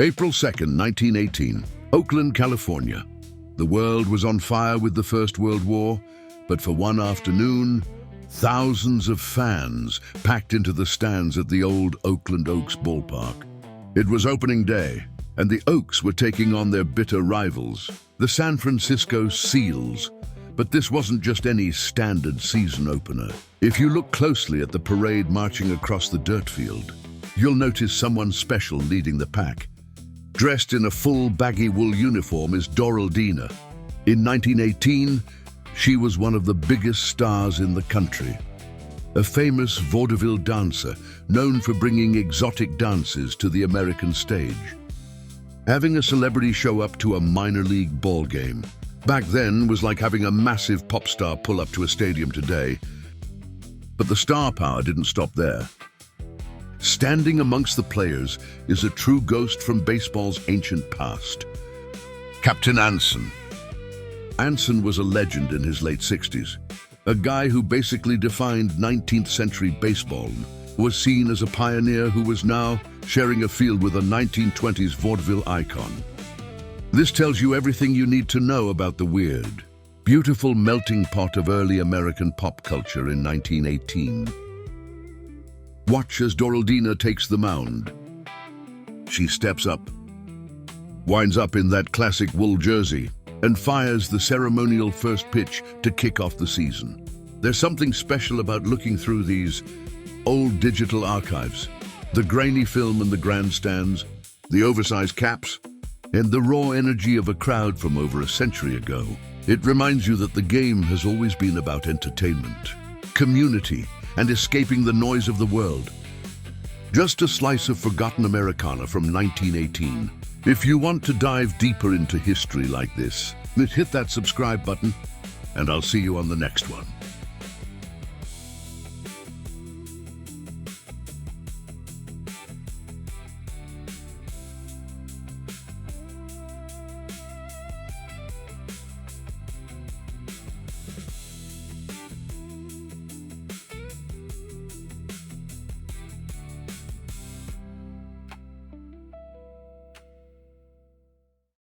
April 2nd, 1918, Oakland, California. The world was on fire with the First World War, but for one afternoon, thousands of fans packed into the stands at the old Oakland Oaks ballpark. It was opening day, and the Oaks were taking on their bitter rivals, the San Francisco Seals. But this wasn't just any standard season opener. If you look closely at the parade marching across the dirt field, you'll notice someone special leading the pack. Dressed in a full baggy wool uniform is Doraldina. In 1918, she was one of the biggest stars in the country. A famous vaudeville dancer known for bringing exotic dances to the American stage. Having a celebrity show up to a minor league ball game back then was like having a massive pop star pull up to a stadium today. But the star power didn't stop there. Standing amongst the players is a true ghost from baseball's ancient past. Captain Anson. Anson was a legend in his late 60s. A guy who basically defined 19th century baseball, was seen as a pioneer who was now sharing a field with a 1920s vaudeville icon. This tells you everything you need to know about the weird, beautiful melting pot of early American pop culture in 1918. Watch as Doraldina takes the mound. She steps up, winds up in that classic wool jersey, and fires the ceremonial first pitch to kick off the season. There's something special about looking through these old digital archives. The grainy film in the grandstands, the oversized caps, and the raw energy of a crowd from over a century ago. It reminds you that the game has always been about entertainment, community, and escaping the noise of the world. Just a slice of forgotten Americana from 1918. If you want to dive deeper into history like this, hit that subscribe button, and I'll see you on the next one.